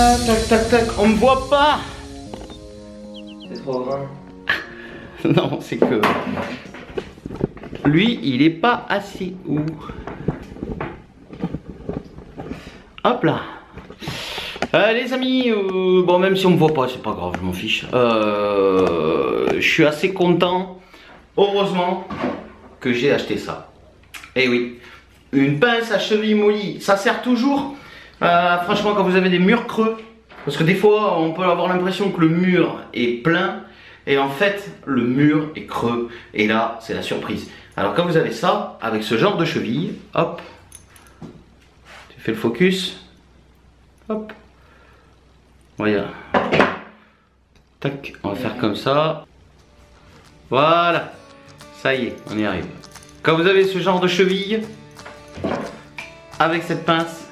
Tac, tac, tac, on me voit pas. C'est trop grand. Non, c'est que lui, il est pas assis où. Hop là. Les amis, bon, même si on me voit pas, c'est pas grave, je m'en fiche. Je suis assez content, heureusement, que j'ai acheté ça. Eh oui, une pince à cheville mollie, ça sert toujours. Franchement, quand vous avez des murs creux, parce que des fois, on peut avoir l'impression que le mur est plein, et en fait, le mur est creux. Et là, c'est la surprise. Alors, quand vous avez ça, avec ce genre de cheville, hop, tu fais le focus, hop. Voilà. Tac, on va faire comme ça. Voilà. Ça y est, on y arrive. Quand vous avez ce genre de cheville, avec cette pince,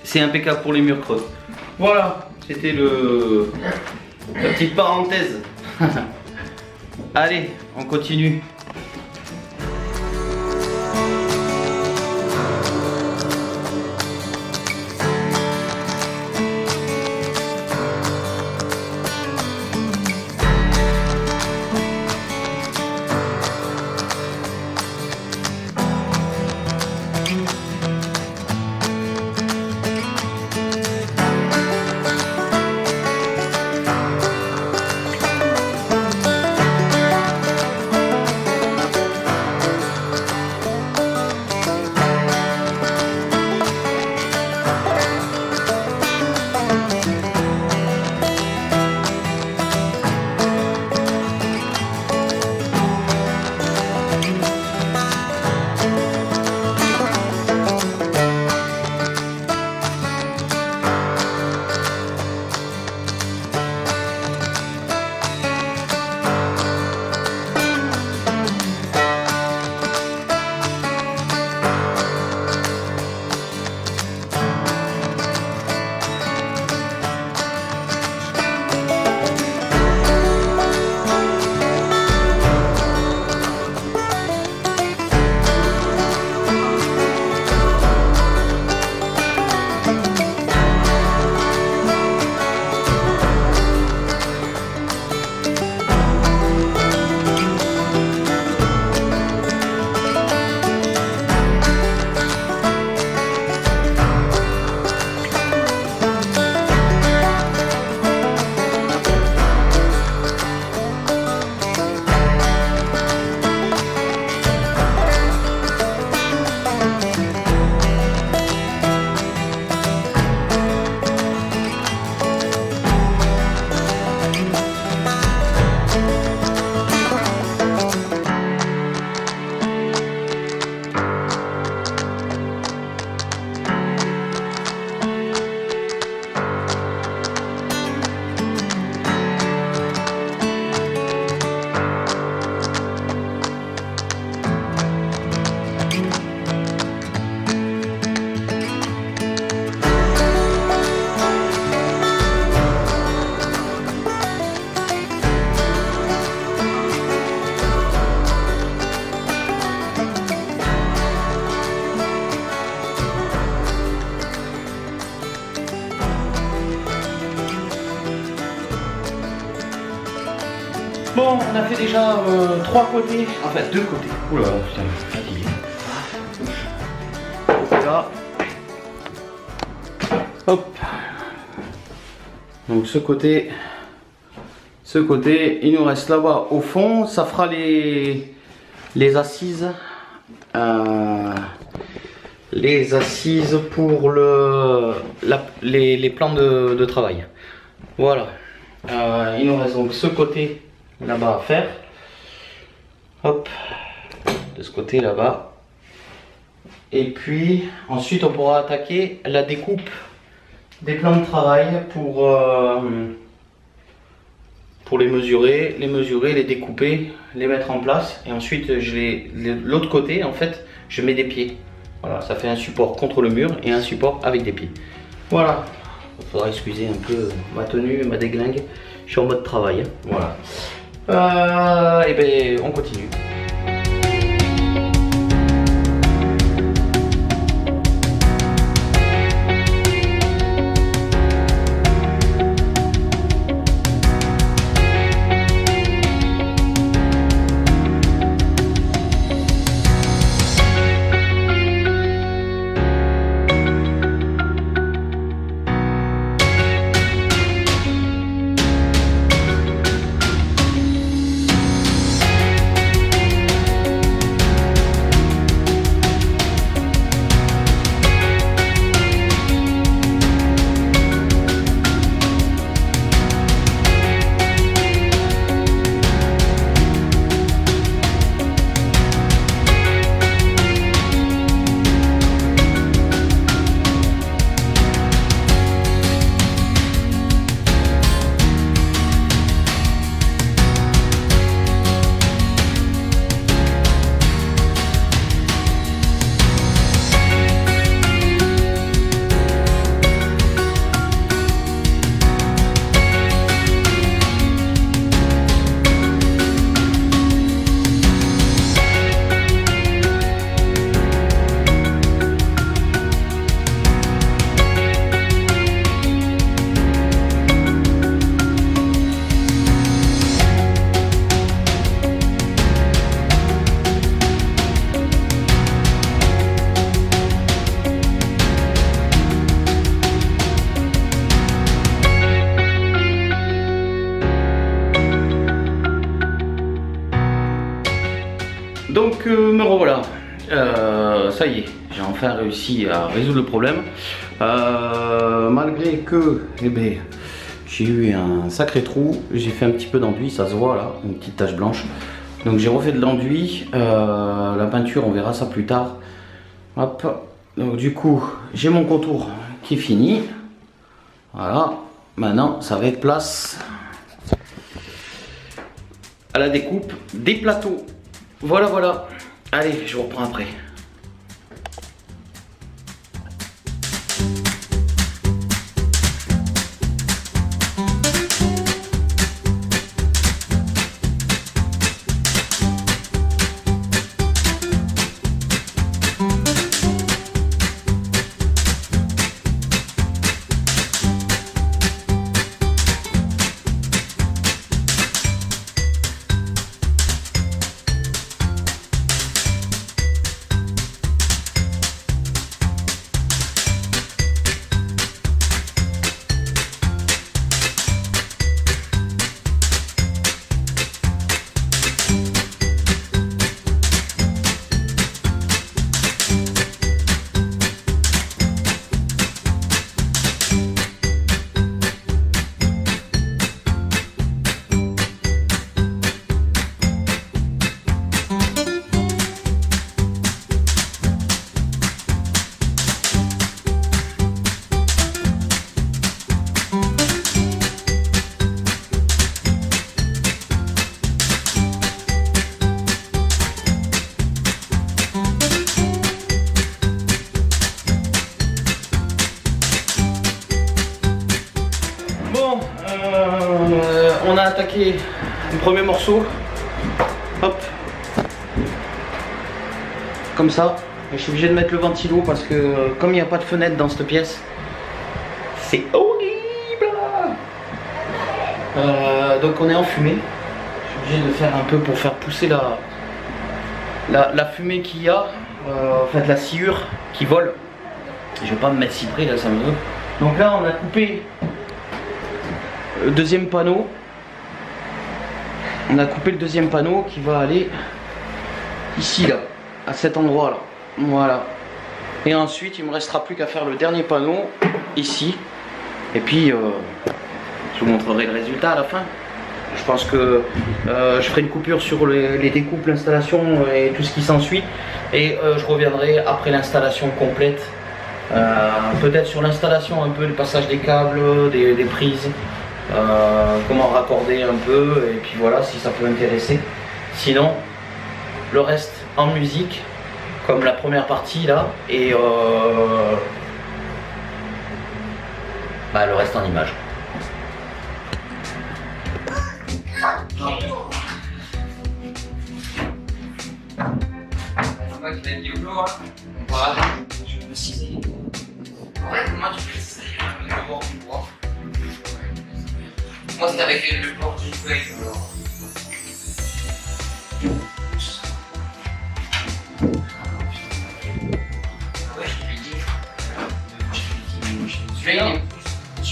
c'est impeccable pour les murs creux. Voilà, c'était la petite parenthèse. Allez, on continue. Bon, on a fait déjà 3 côtés, enfin 2 côtés. Oula, putain, fatigué. Là. Hop. Donc ce côté, il nous reste là-bas au fond. Ça fera les assises. Les assises pour les plans de travail. Voilà. Il nous reste donc ce côté là-bas à faire. Hop, de ce côté là-bas. Et puis ensuite on pourra attaquer la découpe des plans de travail pour les mesurer, les découper, les mettre en place. Et ensuite l'autre côté en fait je mets des pieds. Voilà, ça fait un support contre le mur et un support avec des pieds. Voilà. Il faudra excuser un peu ma tenue, ma déglingue. Je suis en mode travail. Voilà. Et ben on continue. Ça y est, j'ai enfin réussi à résoudre le problème. Malgré que j'ai eu un sacré trou, j'ai fait un petit peu d'enduit, ça se voit là, une petite tache blanche. Donc j'ai refait de l'enduit, la peinture on verra ça plus tard. Hop, donc du coup j'ai mon contour qui est fini. Voilà, maintenant ça va être place à la découpe des plateaux. Voilà, voilà. Allez, je reprends après. On a attaqué le premier morceau, hop, comme ça. Et je suis obligé de mettre le ventilo parce que comme il n'y a pas de fenêtre dans cette pièce, c'est horrible. Donc on est en fumée. Je suis obligé de faire un peu pour faire pousser la fumée qu'il y a, en fait la sciure qui vole. Je vais pas me mettre si près là, ça me veut. Donc là on a coupé le deuxième panneau. On a coupé le deuxième panneau qui va aller ici là, à cet endroit là. Voilà. Et ensuite il me restera plus qu'à faire le dernier panneau ici. Et puis je vous montrerai le résultat à la fin. Je pense que je ferai une coupure sur les découpes, l'installation et tout ce qui s'ensuit. Et je reviendrai après l'installation complète. Peut-être sur l'installation un peu, le passage des câbles, des prises. Comment raccorder un peu, et puis voilà, si ça peut intéresser. Sinon le reste en musique comme la première partie là, et le reste en image. Voilà, je vais préciser. Ouais, comment tu fais ça? Le bord du bois. Moi c'est avec le bord du feuille. Ouais, je te l'ai dit. Celui-là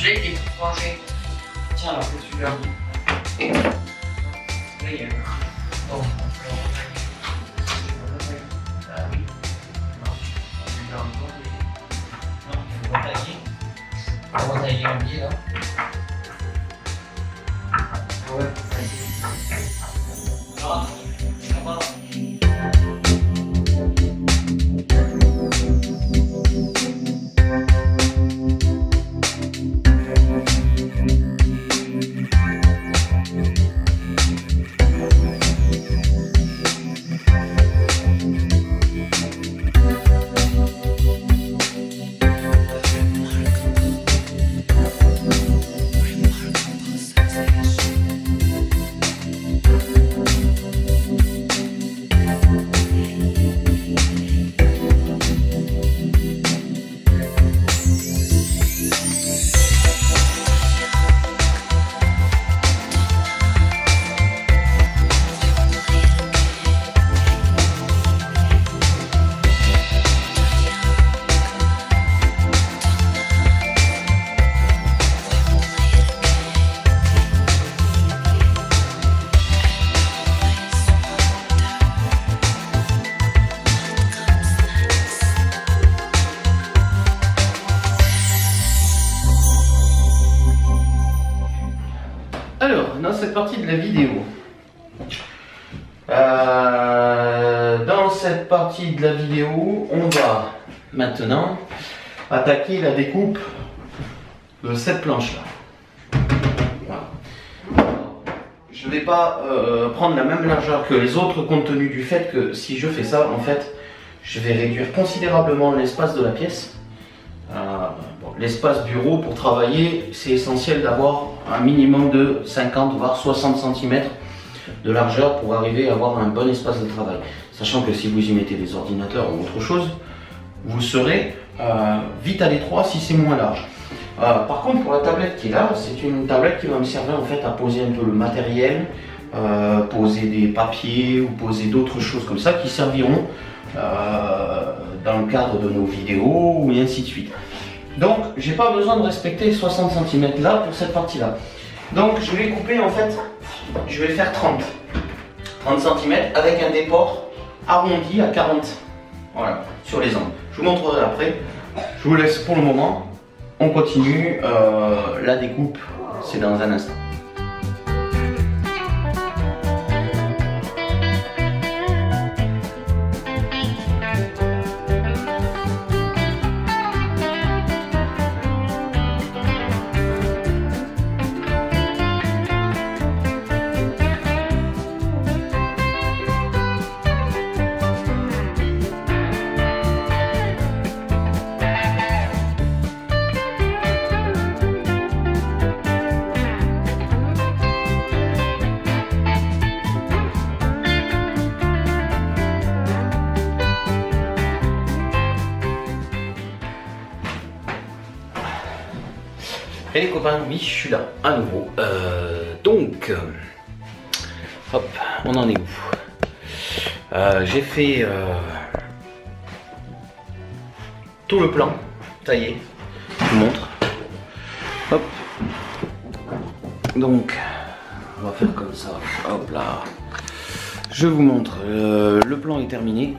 il est tout rangé. Tiens, là, c'est celui-là. Là, il y a un. Oh. On va tailler un pied là. Ouais. Non, ça va. dans cette partie de la vidéo. Dans cette partie de la vidéo, on va maintenant attaquer la découpe de cette planche-là. Voilà. Je ne vais pas prendre la même largeur que les autres compte tenu du fait que si je fais ça, en fait, je vais réduire considérablement l'espace de la pièce. L'espace bureau pour travailler, c'est essentiel d'avoir un minimum de 50 voire 60 cm de largeur pour arriver à avoir un bon espace de travail. Sachant que si vous y mettez des ordinateurs ou autre chose, vous serez vite à l'étroit si c'est moins large. Par contre, pour la tablette qui est là, c'est une tablette qui va me servir en fait à poser un peu le matériel, poser des papiers ou poser d'autres choses comme ça qui serviront dans le cadre de nos vidéos et ainsi de suite. Donc, j'ai pas besoin de respecter 60 cm là pour cette partie là. Donc, je vais couper en fait, je vais faire 30 cm avec un déport arrondi à 40. Voilà, sur les angles. Je vous montrerai après. Je vous laisse pour le moment. On continue la découpe, c'est dans un instant. Et les copains, oui, je suis là, à nouveau. Hop, on en est où? J'ai fait tout le plan, ça y est, je vous montre. Hop, donc, on va faire comme ça, hop là. Je vous montre, le plan est terminé.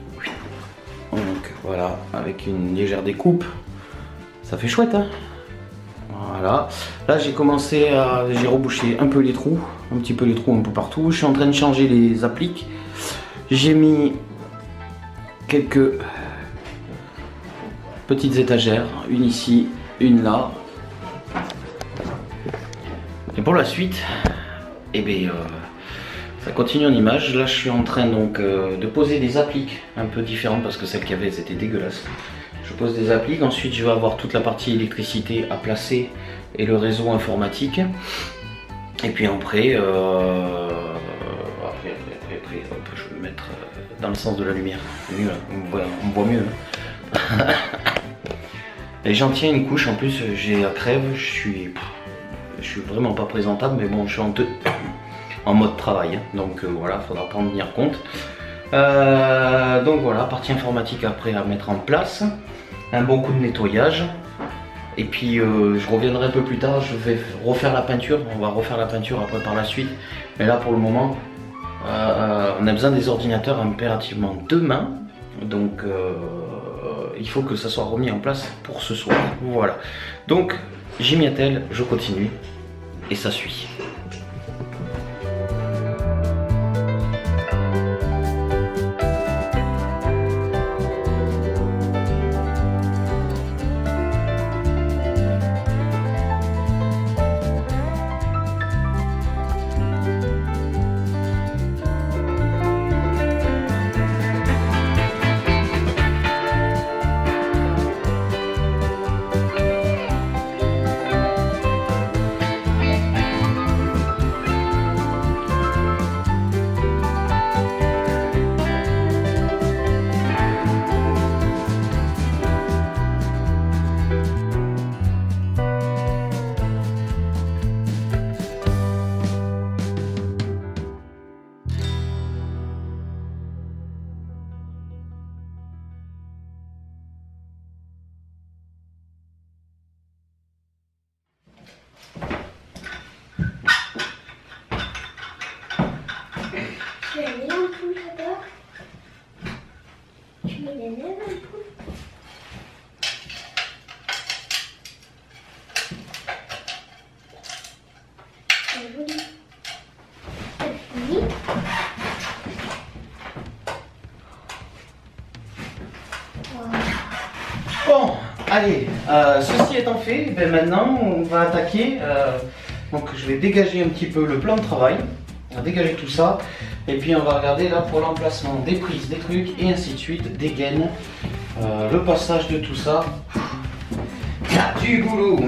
Donc voilà, avec une légère découpe, ça fait chouette, hein. Voilà, là j'ai commencé à, j'ai rebouché un peu les trous, un petit peu les trous un peu partout. Je suis en train de changer les appliques. J'ai mis quelques petites étagères, une ici, une là. Et pour la suite, eh bien, ça continue en image. Là je suis en train donc de poser des appliques un peu différentes parce que celles qu'il y avait c'était dégueulasse. Je pose des appliques, ensuite je vais avoir toute la partie électricité à placer et le réseau informatique. Et puis après, hop, je vais me mettre dans le sens de la lumière. C'est mieux là, on me voit mieux. Hein. Et j'en tiens une couche en plus, j'ai la crève, je suis vraiment pas présentable, mais bon, je suis en mode travail. Hein. Donc voilà, faudra pas en tenir compte. Donc voilà, partie informatique après à mettre en place. Un bon coup de nettoyage et puis je reviendrai un peu plus tard, je vais refaire la peinture, on va refaire la peinture après par la suite, mais là pour le moment on a besoin des ordinateurs impérativement demain, donc il faut que ça soit remis en place pour ce soir. Voilà, donc j'y m'y attelle, je continue et ça suit. Allez, ceci étant fait, ben maintenant on va attaquer. Donc je vais dégager un petit peu le plan de travail. On va dégager tout ça. Et puis on va regarder là pour l'emplacement des prises, des trucs et ainsi de suite, des gaines. Le passage de tout ça. Il y a du boulot.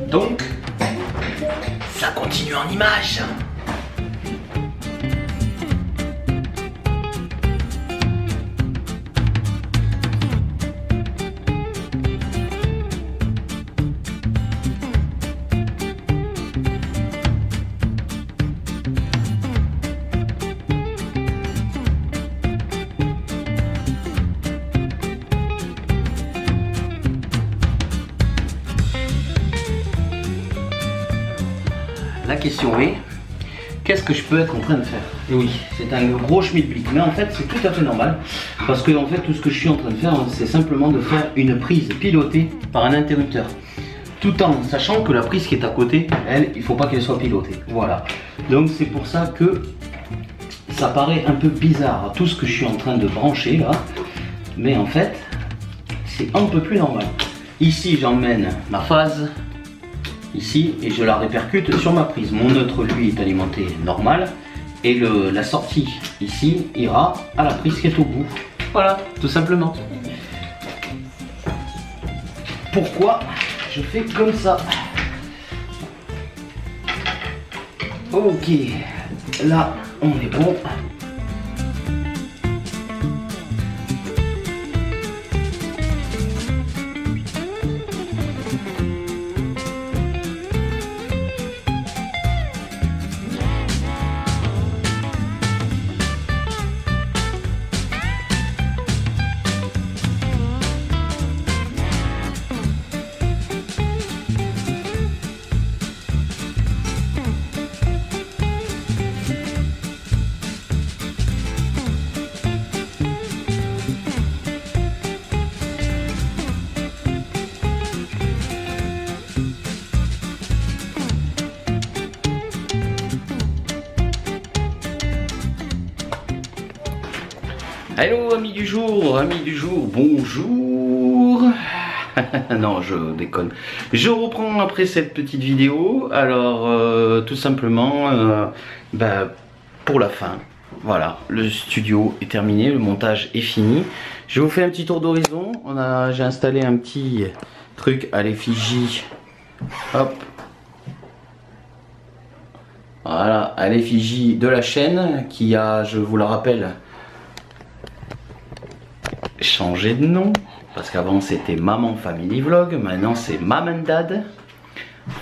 Donc, ça continue en images. La question est, qu'est-ce que je peux être en train de faire? Et oui, c'est un gros schmilblick, mais en fait c'est tout à fait normal, parce que en fait tout ce que je suis en train de faire, c'est simplement de faire une prise pilotée par un interrupteur, tout en sachant que la prise qui est à côté, elle, il ne faut pas qu'elle soit pilotée. Voilà, donc c'est pour ça que ça paraît un peu bizarre, tout ce que je suis en train de brancher là, mais en fait c'est un peu plus normal. Ici j'emmène ma phase ici et je la répercute sur ma prise. Mon neutre lui est alimenté normal et la sortie ici ira à la prise qui est au bout. Voilà, tout simplement. Pourquoi je fais comme ça? Ok, là on est bon. Hello amis du jour, bonjour. Non, je déconne. Je reprends après cette petite vidéo. Alors tout simplement pour la fin. Voilà, le studio est terminé, le montage est fini. Je vous fais un petit tour d'horizon. J'ai installé un petit truc à l'effigie. Hop. Voilà, à l'effigie de la chaîne qui a, je vous la rappelle, changé de nom, parce qu'avant c'était Maman Family Vlog, maintenant c'est Mom and Dad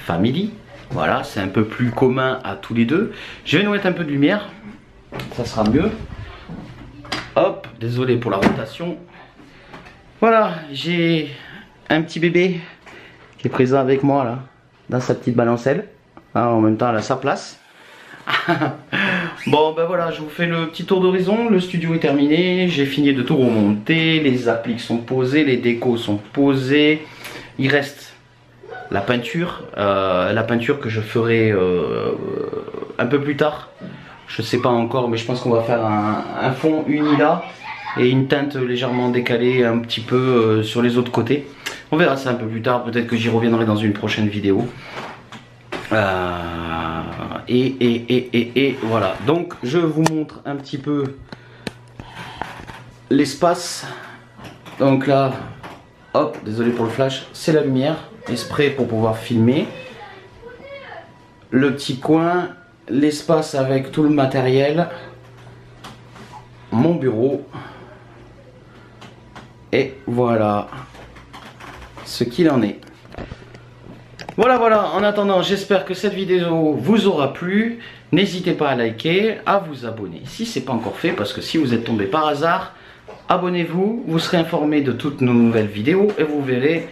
Family. Voilà, c'est un peu plus commun à tous les deux. Je vais nous mettre un peu de lumière, ça sera mieux. Hop, désolé pour la rotation. Voilà, j'ai un petit bébé qui est présent avec moi là, dans sa petite balancelle. En même temps elle a sa place. Bon ben voilà, je vous fais le petit tour d'horizon. Le studio est terminé, j'ai fini de tout remonter, les appliques sont posées, les décos sont posés. Il reste la peinture que je ferai un peu plus tard. Je sais pas encore, mais je pense qu'on va faire un fond uni là et une teinte légèrement décalée un petit peu sur les autres côtés. On verra ça un peu plus tard, peut-être que j'y reviendrai dans une prochaine vidéo. Et voilà, donc je vous montre un petit peu l'espace. Donc là, hop, désolé pour le flash, c'est la lumière, esprit pour pouvoir filmer. Le petit coin, l'espace avec tout le matériel, mon bureau. Et voilà ce qu'il en est. Voilà, en attendant, j'espère que cette vidéo vous aura plu. N'hésitez pas à liker, à vous abonner si ce n'est pas encore fait, parce que si vous êtes tombé par hasard, abonnez-vous, vous serez informé de toutes nos nouvelles vidéos et vous verrez,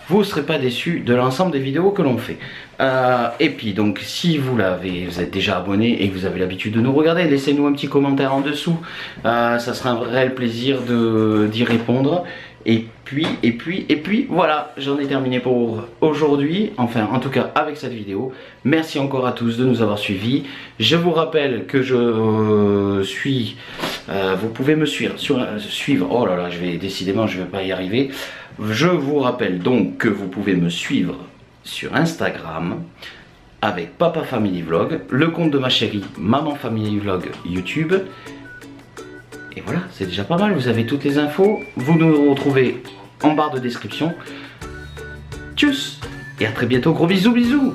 vous ne serez pas déçus de l'ensemble des vidéos que l'on fait. Et puis donc si vous êtes déjà abonné et que vous avez l'habitude de nous regarder, laissez-nous un petit commentaire en dessous, ça sera un réel plaisir d'y répondre. Et puis voilà, j'en ai terminé pour aujourd'hui, enfin en tout cas avec cette vidéo. Merci encore à tous de nous avoir suivis. Je vous rappelle que je suis Vous pouvez me suivre, oh là là, décidément je vais pas y arriver. Je vous rappelle donc que vous pouvez me suivre sur Instagram avec Papa Family Vlog, le compte de ma chérie Maman Family Vlog YouTube. Et voilà, c'est déjà pas mal, vous avez toutes les infos. Vous nous retrouvez en barre de description. Tchuss et à très bientôt, gros bisous bisous.